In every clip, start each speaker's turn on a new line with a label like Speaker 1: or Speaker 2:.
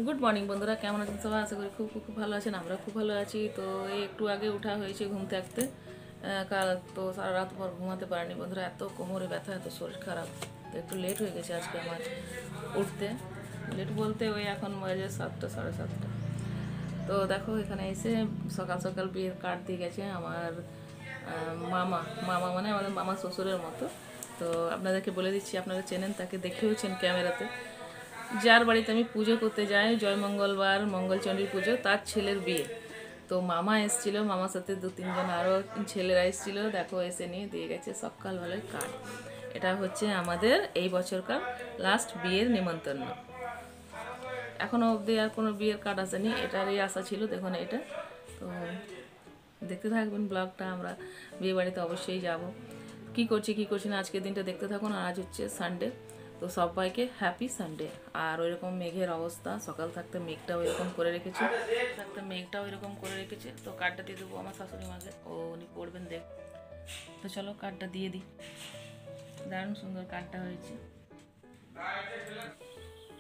Speaker 1: Good morning বন্ধুরা, কেমন আছেন সবাই? আশা করি খুব খুব খুব ভালো আছেন। আমরা খুব ভালো আছি। তো এই একটু আগে উঠা হয়েছে ঘুম থাকতে। কাল তো সারা রাত ভর ঘুমাতে পারিনি বন্ধুরা, এত কোমরে ব্যথা, এত শরীর খারাপ। তো একটু লেট হয়ে গেছে আজকে আমার উঠতে। লেট বলতে ওই এখন বাজে 7টা, সাড়ে 7টা। তো দেখো এখানে এসে সকাল সকাল বিয়ের কার্ড দিয়ে গেছে আমার মামা। মামা মানে আমাদের মামা শ্বশুরের মতো। তো আপনাদেরকে বলে দিচ্ছি, আপনারা চেনেন তাকে, দেখেওছেন ক্যামেরাতে। যার বাড়িতে আমি পুজো করতে যাই জয়মঙ্গলবার মঙ্গলচণ্ডীর পুজো, তার ছেলের বিয়ে। তো মামা এসেছিল, মামার সাথে 2-3 জন আরও ছেলেরা এসেছিলো। দেখো এসে নিয়ে দিয়ে গেছে সকালবেলায় কার্ড। এটা হচ্ছে আমাদের এই বছরকার লাস্ট বিয়ের নিমন্ত্রণ। এখনও অবধি আর কোনো বিয়ের কার্ড আসেনি, এটারই আশা ছিল। দেখুন এটা। তো দেখতে থাকবেন ব্লগটা। আমরা বিয়ে বাড়িতে অবশ্যই যাব। কি করছি না আজকের দিনটা দেখতে থাকুন। আর আজ হচ্ছে সানডে। তো সবাইকে হ্যাপি সানডে। আর ওইরকম মেঘের অবস্থা, সকাল থাকতে মেঘটাও এরকম করে রেখেছে, তো কার্ডটা দিয়ে দেবো আমার শাশুড়ি মাকে, উনি পড়বেন দেখ। তো চলো কার্ডটা দিয়ে দিই। দারুণ সুন্দর কার্ডটা হয়েছে।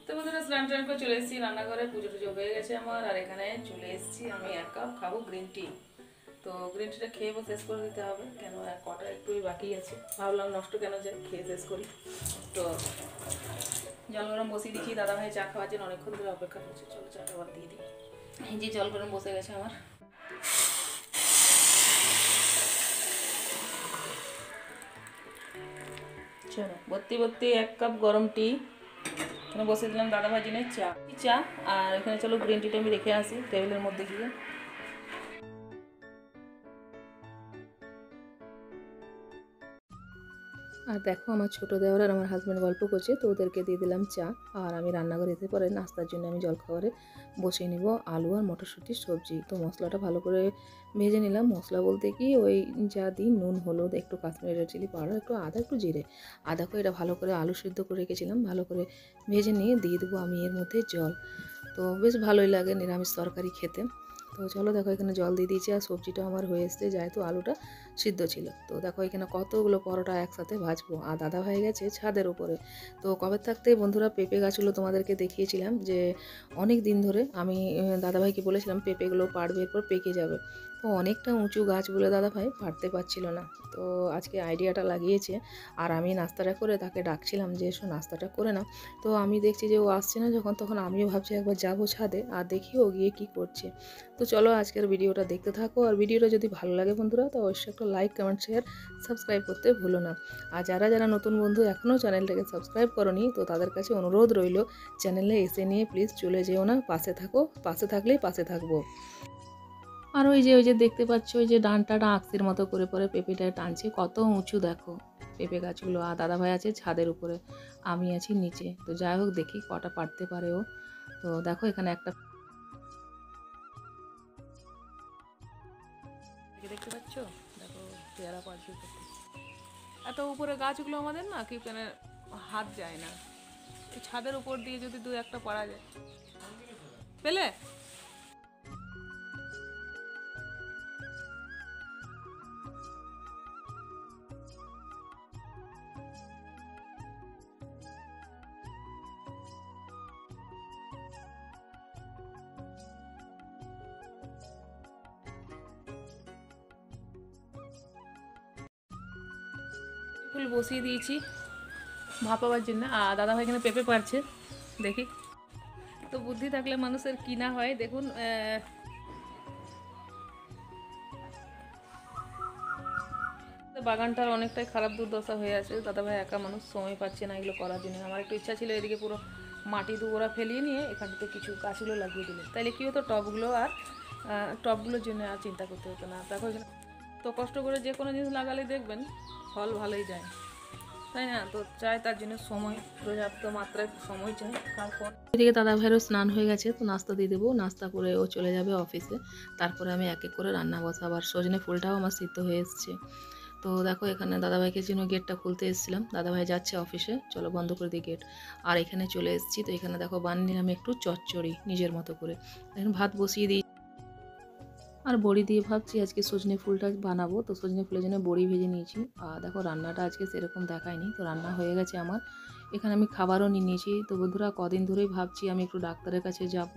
Speaker 1: তো বন্ধুরা, স্নান টান করে চলে এসেছি রান্নাঘরে। পুজো টুজো হয়ে গেছে আমার। আর এখানে চলে এসেছি আমি 1 কাপ খাবো গ্রিন টি। তো গ্রিন টিটা খেয়ে শেষ করে দিতে হবে, কেন কটা একটুই বাকি আছে। ভাবলাম নষ্ট কেন যায়, খেয়ে শেষ করি। তো জল গরম বসিয়ে দিচ্ছি। দাদাভাই চা খাওয়ার জন্য অনেকক্ষণ ধরে অপেক্ষা করছে। চলো চাটা আবার দিয়ে দিই। এই যে জল গরম বসে গেছে আমার। চলো ভর্তি 1 কাপ গরম টি এখানে বসে দিলাম। দাদাভাই জন্য চা। আর এখানে চলো গ্রিন টিটা আমি রেখে আসি টেবিলের মধ্যে গিয়ে। আর দেখো আমার ছোটো দেওর আর আমার হাজব্যান্ড গল্প করছে, তো ওদেরকে দিয়ে দিলাম চা। আর আমি রান্নাঘরে এসে পরে নাস্তার জন্য আমি জলখাবারে বসিয়ে নিব আলু আর মটরশুঁটির সবজি। তো মশলাটা ভালো করে ভেজে নিলাম। মশলা বলতে কি ওই যা দিই, নুন, হলুদ, একটু কাশ্মীরি রেড চিলি পাউডার, একটু আদা, একটু জিরে। আদাকে এটা ভালো করে আলু সিদ্ধ করে রেখেছিলাম, ভালো করে ভেজে নিয়ে দিয়ে দেবো আমি এর মধ্যে জল। তো বেশ ভালোই লাগে নিরামিষ তরকারি খেতে। তো চলো দেখো এখানে জল দিয়ে দিয়েছি। আর সবজিটা আমার হয়ে এসছে, যেহেতু আলুটা সিদ্ধ ছিল। তো দেখো এখানে কতগুলো পরোটা একসাথে ভাজবো। আর দাদা হয়ে গেছে ছাদের উপরে। তো কবে থাকতে বন্ধুরা পেঁপে গাছগুলো তোমাদেরকে দেখিয়েছিলাম যে অনেক দিন ধরে আমি দাদাভাইকে বলেছিলাম পেঁপেগুলো পাড়বে, এরপর পেকে যাবে। তো অনেকটা উঁচু গাছ বলে দাদাভাই পারতে পারছিল না। তো আজকে আইডিয়াটা লাগিয়েছে। আর আমি নাস্তাটা করে তাকে ডাকছিলাম যে এসো নাস্তাটা করে নাও। তো আমি দেখছি যে ও আসছে না যখন, তখন আমিও ভাবছি একবার যাবো ছাদে আর দেখি ও গিয়ে কী করছে। তো চলো আজকের ভিডিওটা দেখতে থাকো। আর ভিডিওটা যদি ভালো লাগে বন্ধুরা, তো অবশ্যই একটা লাইক, কমেন্ট, শেয়ার, সাবস্ক্রাইব করতে ভুলো না। আর যারা যারা নতুন বন্ধু এখনও চ্যানেলটাকে সাবস্ক্রাইব করোনি, তো তাদের কাছে অনুরোধ রইল চ্যানেলে এসে নিয়ে প্লিজ চলে যেও না, পাশে থাকো। পাশে থাকলেই পাশে থাকবো। আর ওই যে দেখতে পাচ্ছ, ওই যে ডানটাটা আঁকসির মতো করে পরে পেঁপেটা টানছে, কত উঁচু দেখো পেঁপে গাছগুলো। আর দাদাভাই আছে ছাদের উপরে, আমি আছি নিচে। তো যাই হোক দেখি কটা পারতে পারে ও। তো দেখো এখানে একটা দেখতে পাচ্ছ, দেখো পেয়ারা পারছে। এত উপরে গাছগুলো আমাদের না কি কেন হাত যায় না। এই ছাদের উপর দিয়ে যদি 2-1টা পারা যায় পেলে। ফুল বসিয়ে দিয়েছি ভাপাবার জন্য। আর দাদাভাই এখানে পেঁপে পারছে, দেখি। তো বুদ্ধি থাকলে মানুষের কি না হয়। দেখুন বাগানটার অনেকটাই খারাপ দুর্দশা হয়ে আছে। দাদাভাই একা মানুষ, সময় পাচ্ছে না এগুলো করার জন্য। আমার একটু ইচ্ছা ছিল এদিকে পুরো মাটি দুবরা ফেলিয়ে নিয়ে এখানটাতে কিছু গাছগুলো লাগিয়ে দিলে, তাইলে কী হতো, টবগুলোর জন্য আর চিন্তা করতে হতো না। দেখো এখানে তো কষ্ট করে যে কোনো জিনিস লাগালে দেখবেন ফল ভালোই যায়, তাই না? তো চাই তার জন্য সময়, পর্যাপ্ত মাত্রায় সময় চাই। তারপর এদিকে দাদা ভাইয়েরও স্নান হয়ে গেছে, তো নাস্তা দিয়ে দেবো। নাস্তা করে ও চলে যাবে অফিসে। তারপরে আমি এক এক করে রান্না বসাবার। সজনে ফুলটাও আমার সিদ্ধ হয়ে এসছে। তো দেখো এখানে দাদাভাইকে জন্য গেটটা খুলতে এসেছিলাম। দাদাভাই যাচ্ছে অফিসে, চলো বন্ধ করে দিই গেট। আর এখানে চলে এসেছি। তো এখানে দেখো বানিয়ে আমি একটু চচ্চড়ি নিজের মতো করে। এখন ভাত বসিয়ে দিই। আর বড়ি দিয়ে ভাবছি আজকে সজনে ফুলটা বানাবো। তো সজনে ফুলের জন্য বড়ি ভেজে নিয়েছি। আর দেখো রান্নাটা আজকে সেরকম দেখায়নি, তো রান্না হয়ে গেছে আমার। এখানে আমি খাবারও নিয়ে নিয়েছি। তো বন্ধুরা কদিন ধরেই ভাবছি আমি একটু ডাক্তারের কাছে যাব।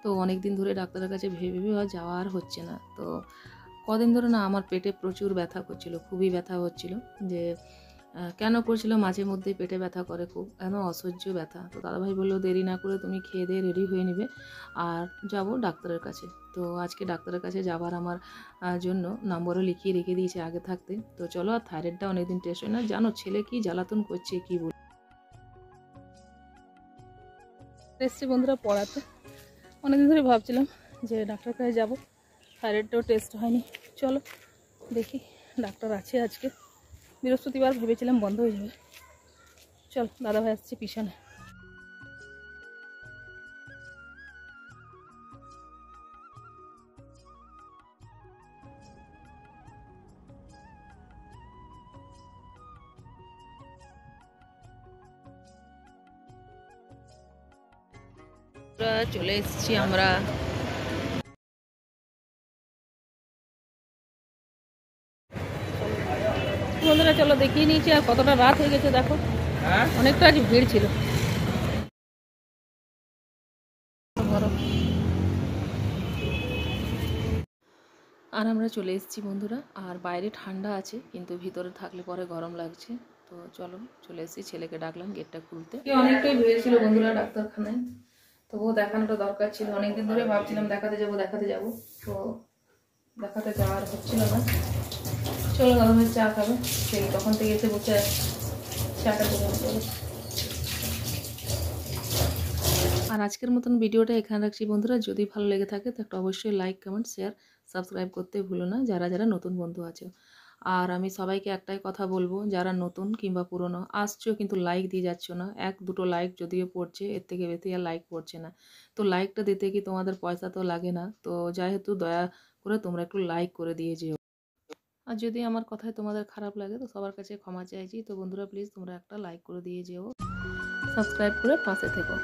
Speaker 1: তো অনেক দিন ধরে ডাক্তারের কাছে ভেবে ভেবে আর যাওয়া আর হচ্ছে না। তো কদিন ধরে না আমার পেটে প্রচুর ব্যথা করছিল, খুবই ব্যথা হচ্ছিল। যে কেন করছিল, মাঝে মধ্যেই পেটে ব্যথা করে খুব, অসহ্য ব্যথা। তো দাদাভাই বললো দেরি না করে তুমি খেয়ে দিয়ে রেডি হয়ে নিবে আর যাব ডাক্তারের কাছে। তো আজকে ডাক্তারের কাছে যাবার আমার জন্য নম্বরও লিখিয়ে রেখে দিয়েছে আগে থাকতে। তো চলো, আর থাইরয়েডটা অনেকদিন টেস্ট হয় না, জানো ছেলে কি জ্বালাতন করছে কি বল। এসছি বন্ধুরা পড়াতে, অনেকদিন ধরে ভাবছিলাম যে ডাক্তার কাছে যাবো, থাইরয়েডটাও টেস্ট হয়নি। চলো দেখি, ডাক্তার আছে আজকে, বৃহস্পতিবার ভেবেছিলাম বন্ধ হয়ে যাবে। চল, দাদাভাই আসছে পিছনে। চলে এসেছি আমরা। বন্ধুরা চলো দেখিয়ে নিয়েছি, আর কতটা রাত হয়ে গেছে দেখো, অনেকটা আজ ভিড় ছিল। আর আমরা চলে এসেছি বন্ধুরা, আর বাইরে ঠান্ডা আছে কিন্তু ভিতরে থাকলে পরে গরম লাগছে। তো চলো, চলে এসেছি, ছেলেকে ডাকলাম গেটটা খুলতে। অনেকটাই ভিড় ছিল বন্ধুরা ডাক্তারখানায়, তবুও দেখানোটা দরকার ছিল। অনেকদিন ধরে ভাবছিলাম দেখাতে যাব, তো দেখাতে যাওয়ার হচ্ছিল না। চলো দাদাভাই চা খাবে, সেই তখন থেকে এসে বসে চাটা করে চলো। আর আজকের মতন ভিডিওটা এখানে রাখছি বন্ধুরা। যদি ভালো লেগে থাকে তো একটা অবশ্যই লাইক, কমেন্ট, শেয়ার, সাবস্ক্রাইব করতে ভুলো না, যারা যারা নতুন বন্ধু আছে। আর আমি সবাইকে একটাই কথা বলবো, যারা নতুন কিংবা পুরনো আসছো কিন্তু লাইক দিয়ে যাচ্ছ না, 1-2 লাইক যদিও পড়ছে, এর থেকে বেশি আর লাইক পড়ছে না। তো লাইকটা দিতে কি তোমাদের পয়সা তো লাগে না, তো যেহেতু দয়া করে তোমরা একটু লাইক করে দিয়ে যেও। আর যদি আমার কথায় তোমাদের খারাপ লাগে তো সবার কাছে ক্ষমা চাইছি। তো বন্ধুরা প্লিজ তোমরা একটা লাইক করে দিয়ে যেও, সাবস্ক্রাইব করে পাশে থেকো।